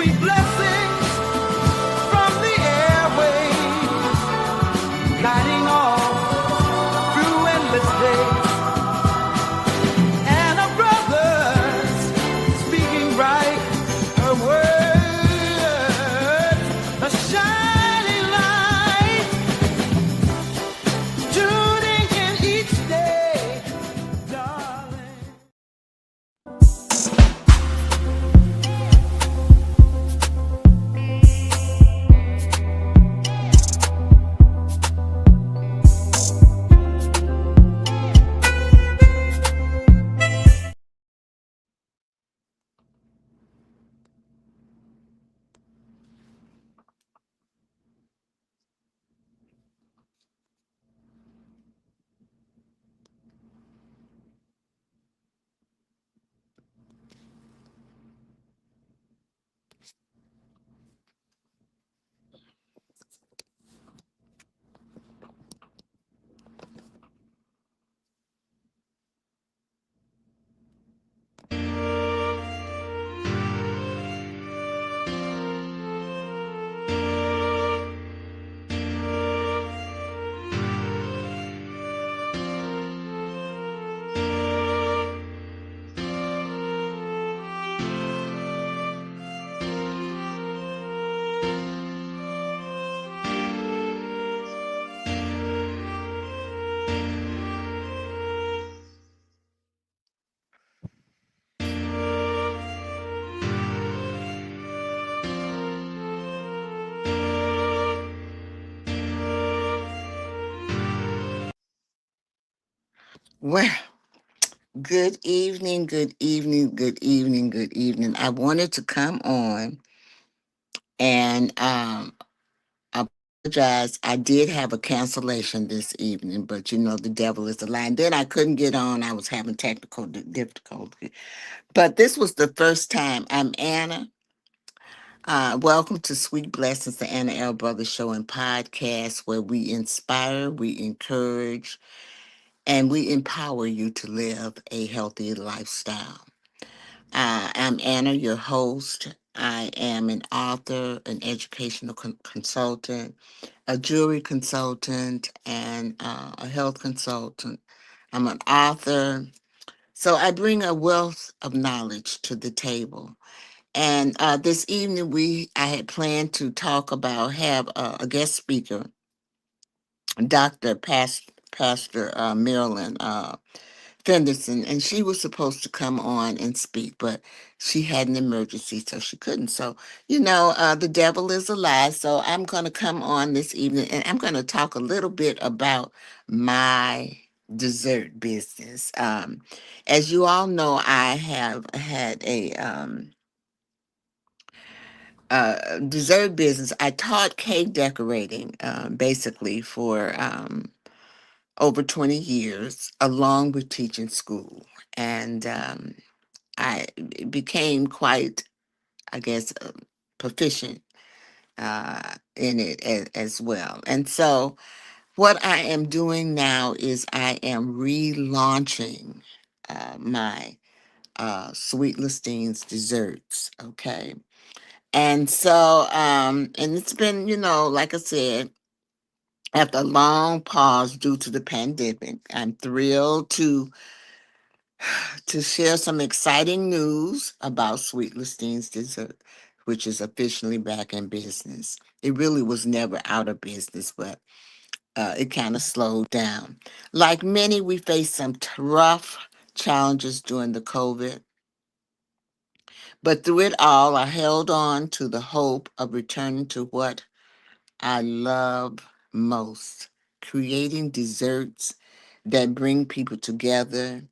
sweet blessings from the airwaves, guiding all through endless days. And our brothers speaking right her words, a shining light, tuning in each day, darling. Well, good evening, good evening, good evening, good evening. I wanted to come on and apologize. I did have a cancellation this evening, but you know the devil is a lie. And then I couldn't get on. I was having technical difficulty. But this was the first time. I'm Anna. Welcome to Sweet Blessings, the Anna L. Brothers Show and Podcast, where we inspire, we encourage, and we empower you to live a healthy lifestyle. I'm Anna, your host. I am an author, an educational consultant, a jewelry consultant, and a health consultant. I'm an author. So I bring a wealth of knowledge to the table. And this evening, I had planned to have a guest speaker, Pastor Marilyn Fenderson, and she was supposed to come on and speak, but she had an emergency, so she couldn't. So, the devil is a lie. So I'm going to come on this evening and I'm going to talk a little bit about my dessert business. As you all know, I have had a dessert business. I taught cake decorating basically for over 20 years, along with teaching school. And I became quite, I guess, proficient in it as well. And so, what I am doing now is I am relaunching my Sweet Lasteen's Desserts. Okay. And so, and it's been, like I said, after a long pause due to the pandemic, I'm thrilled to share some exciting news about Sweet Lasteen's Dessert, which is officially back in business. It really was never out of business, but it kind of slowed down. Like many, we faced some rough challenges during the COVID, but through it all, I held on to the hope of returning to what I love most, creating desserts that bring people together,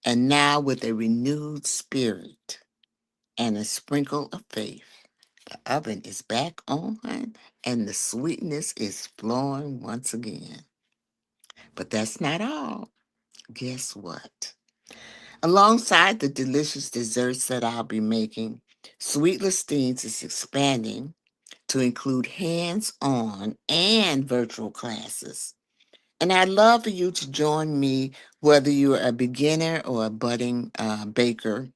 and now with a renewed spirit and a sprinkle of faith. The oven is back on and the sweetness is flowing once again. But that's not all. Guess what? Alongside the delicious desserts that I'll be making, Sweet Lasteens is expanding to include hands on and virtual classes. And I'd love for you to join me, whether you're a beginner or a budding baker.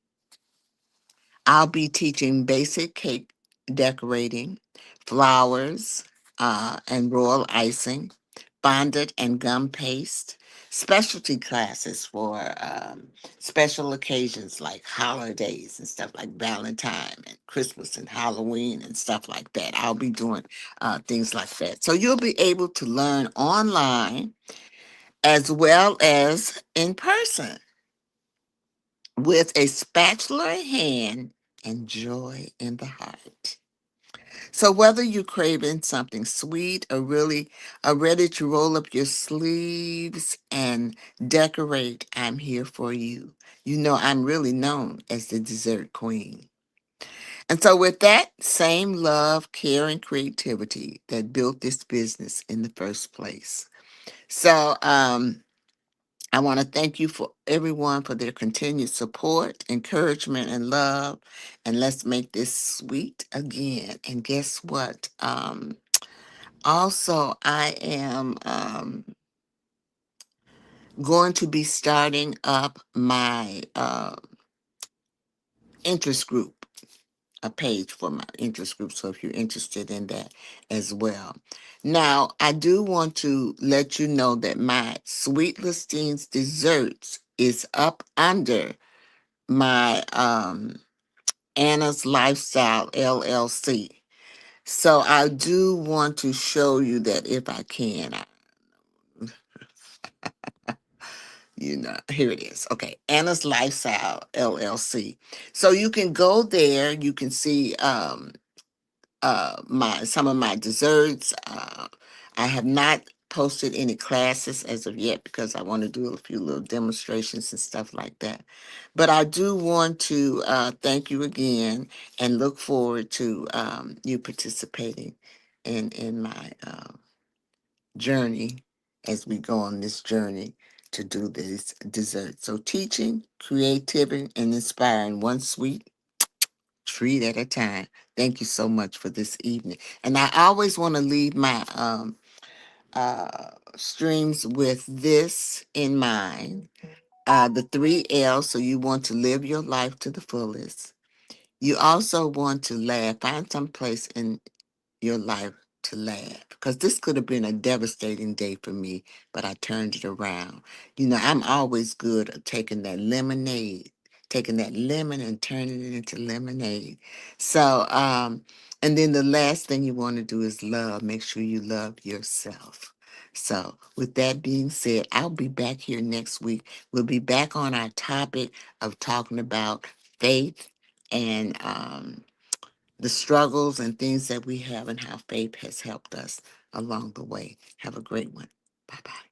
I'll be teaching basic cake decorating, flowers, and royal icing, bonded and gum paste, specialty classes for special occasions like holidays and stuff like Valentine and Christmas and Halloween and stuff like that. I'll be doing things like that. So you'll be able to learn online as well as in person with a spatula in hand and joy in the heart. So whether you're craving something sweet or really are ready to roll up your sleeves and decorate, I'm here for you. You know, I'm really known as the dessert queen. And so with that same love, care, and creativity that built this business in the first place. So I want to thank you for everyone for their continued support, encouragement, and love. And let's make this sweet again. And guess what? Also, I am going to be starting up my interest group, a page for my interest group. So if you're interested in that as well. Now, I do want to let you know that my SweetLassteens Desserts is up under my Anna's Lifestyle LLC. So I do want to show you that if I can. Here it is. Okay, Anna's Lifestyle LLC. So you can go there. You can see my some of my desserts. I have not posted any classes as of yet because I want to do a few little demonstrations and stuff like that. But I do want to thank you again and look forward to you participating in my journey as we go on this journey to do this dessert. So teaching, creativity, and inspiring one sweet treat at a time. Thank you so much for this evening. And I always want to leave my streams with this in mind. The 3 L's. So you want to live your life to the fullest. You also want to laugh. Find some place in your life to laugh, because this could have been a devastating day for me, but I turned it around. I'm always good at taking that lemon and turning it into lemonade. So and then the last thing you want to do is love. Make sure you love yourself. So with that being said, I'll be back here next week. We'll be back on our topic of talking about faith and the struggles and things that we have and how faith has helped us along the way. Have a great one. Bye bye.